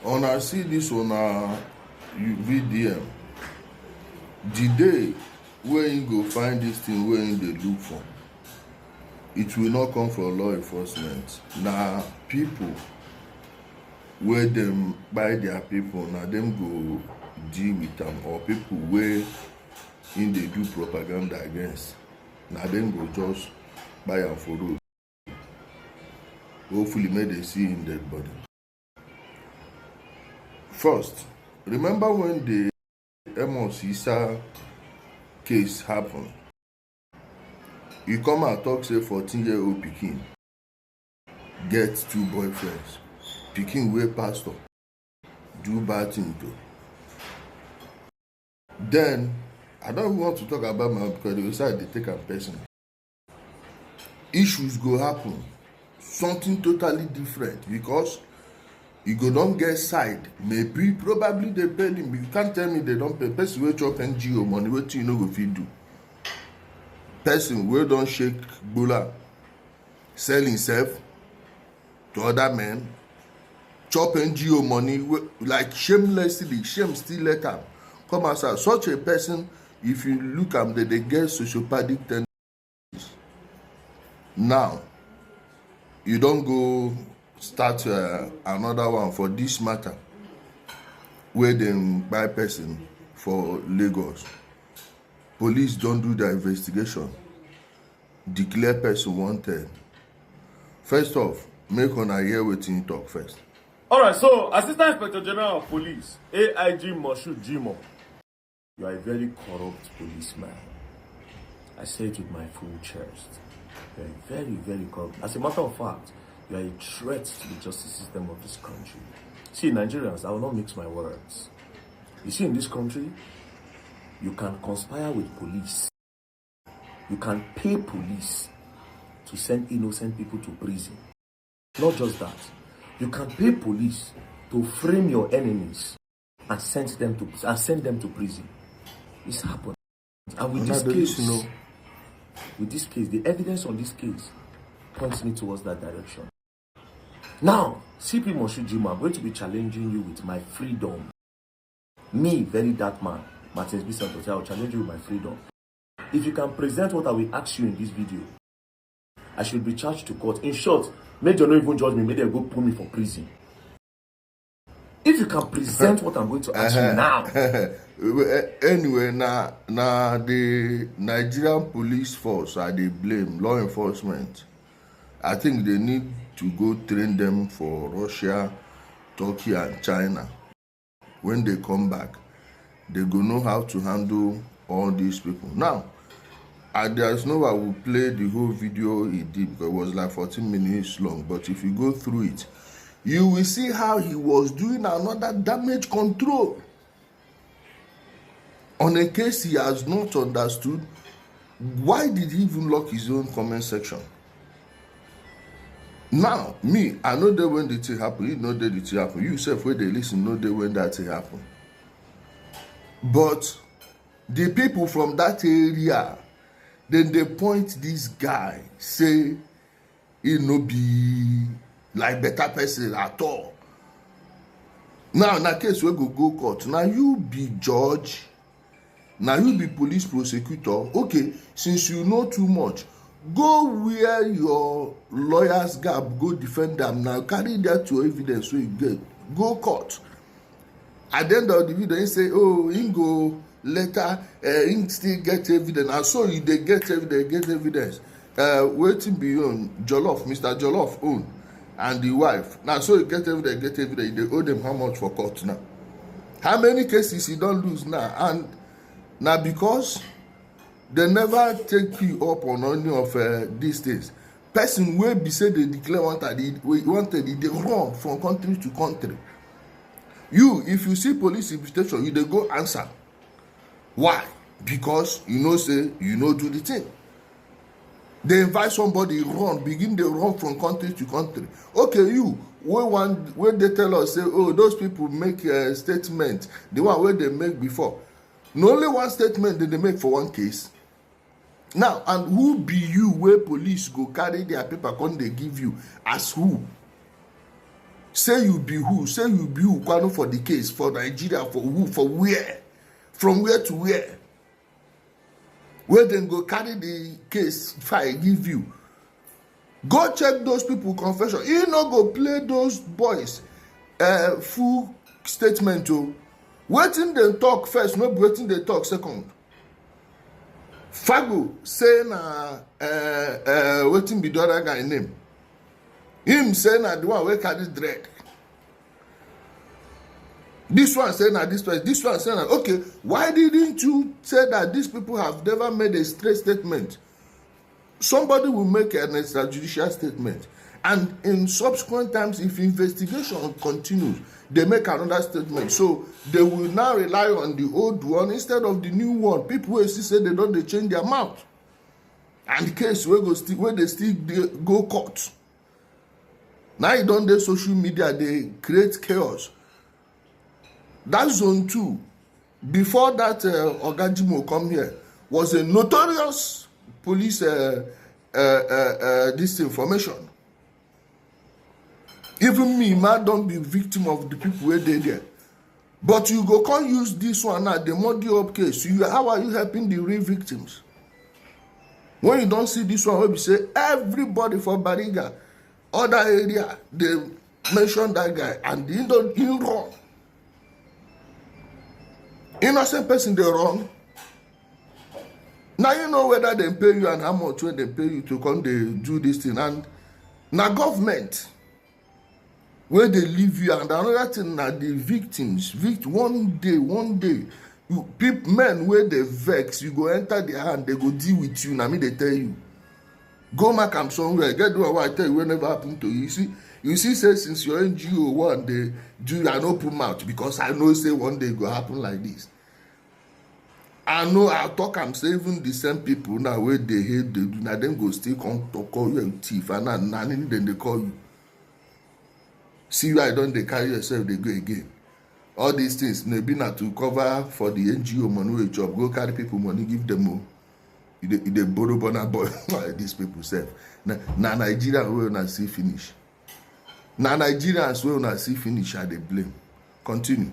On I see this on VDM, the day where you go find this thing where they look for, it will not come from law enforcement. Now people where them buy their people, now them go deal with them, or people where in they do propaganda against, now them go just buy and for road. Hopefully may they see in dead body. First, remember when the Amos Issa case happened? You come and talk say 14-year-old pikin get 2 boyfriends. Pikin wey pastor do bad thing too. Then I don't want to talk about my because they decide they take a person. Issues go happen, something totally different, because you go don't get side. Maybe probably they pay him. You can't tell me they don't pay. Person wey chop NGO money, what you know go fit do? Person wey don't shake bola, sell himself to other men, chop NGO money like shamelessly, shame still let am come outside. Such a person, if you look at them, they get sociopathic tendencies. Now, you don't go start another one for this matter where them buy person for Lagos. Police don't do their investigation, declare person wanted. First off, make una hear wetin you talk first. All right, so Assistant Inspector General of Police, AIG Moshood Jimo, you are a very corrupt policeman. I say it with my full chest. You are very, very corrupt. As a matter of fact, you are a threat to the justice system of this country. See, Nigerians, I will not mix my words. You see, in this country, you can conspire with police. You can pay police to send innocent people to prison. Not just that. You can pay police to frame your enemies and send them to prison. It's happened. And with this case, the evidence on this case points me towards that direction. Now, CP Moshood Jimo, I'm going to be challenging you with my freedom. Me, very dark man, Martins B. Santos, I will challenge you with my freedom. If you can present what I will ask you in this video, I should be charged to court. In short, Major no even judge me, may they go put me for prison. If you can present what I'm going to ask you now. Anyway, now the Nigerian police force are they blame law enforcement. I think they need to go train them for Russia, Turkey, and China. When they come back, they go know how to handle all these people. Now, there's no way I will play the whole video he did because it was like 14 minutes long. But if you go through it, you will see how he was doing another damage control on a case he has not understood. Why did he even lock his own comment section? Now, me, I know that when the thing happen, you know that the thing happen. You yourself, when they listen, know that when that thing happen. But the people from that area, then they point this guy, say he no be like better person at all. Now, in that case, we go court. Now you be judge. Now you be police prosecutor. Okay, since you know too much, go where your lawyers gap, go defend them. Now carry that to evidence so you get. Go court. At the end of the video, he say, oh, he go later, he still get evidence. And so they get evidence. Waiting beyond Jollof, Mr. Jollof own, and the wife. Now, so you get evidence. They owe them how much for court now? How many cases he don't lose now? And now because they never take you up on any of these things. Person will be said they declare wanted, they run from country to country. You, if you see police investigation, you they go answer. Why? Because you know say you know do the thing. They invite somebody begin they run from country to country. Okay, you when they tell us say, oh, those people make a statement, the one where they make before. No only one statement did they make for one case. Now, and who be you where police go carry their paper come they give you as who? Say you be who? Say you be who? Kwano for the case for Nigeria, for who? For where? From where to where? Where then go carry the case file give you? Go check those people confession. You no go play those boys full statement o. Wetin dem talk first, no be wetin dem talk second. Fago say na wetin be the other guy name? Him say na the one wey carry dread. This one say na this person. This one say na okay. Why didn't you say that these people have never made a straight statement? Somebody will make an extrajudicial statement, and in subsequent times, if investigation continues, they make another statement. So they will now rely on the old one instead of the new one. People will still say they don't, they change their mouth, and the case where they still go court. Now you don't do social media, they create chaos. That zone 2, before that Ogajimo come here, was a notorious police disinformation. Even me, man, don't be victim of the people where they there. But you go can't use this one now, the muddy up case. How are you helping the real victims? When you don't see this one, where we say everybody for Bariga, other area, they mention that guy, and they don't even wrong. Innocent person, they wrong. Now you know whether they pay you and how much when they pay you to come they do this thing. And now government, where they leave you, and another thing now the victims, one day, people, men where they vex, you go enter their hand, they go deal with you. Now me they tell you, go back am somewhere, get do what I tell you will never happen to you. You see, say since your NGO one day do an open mouth because I know say one day it go happen like this. I know I talk am say even the same people now where they hate they do now them go still come to call you a thief and now then they call you. See why don't they carry yourself, they go again. All these things maybe not to cover for the NGO money wey chop, go carry people money, give them more. They borrow bona boy these people say. Now Nigeria will not see finish. Now Nigerians will not see finish, are they blame. Continue.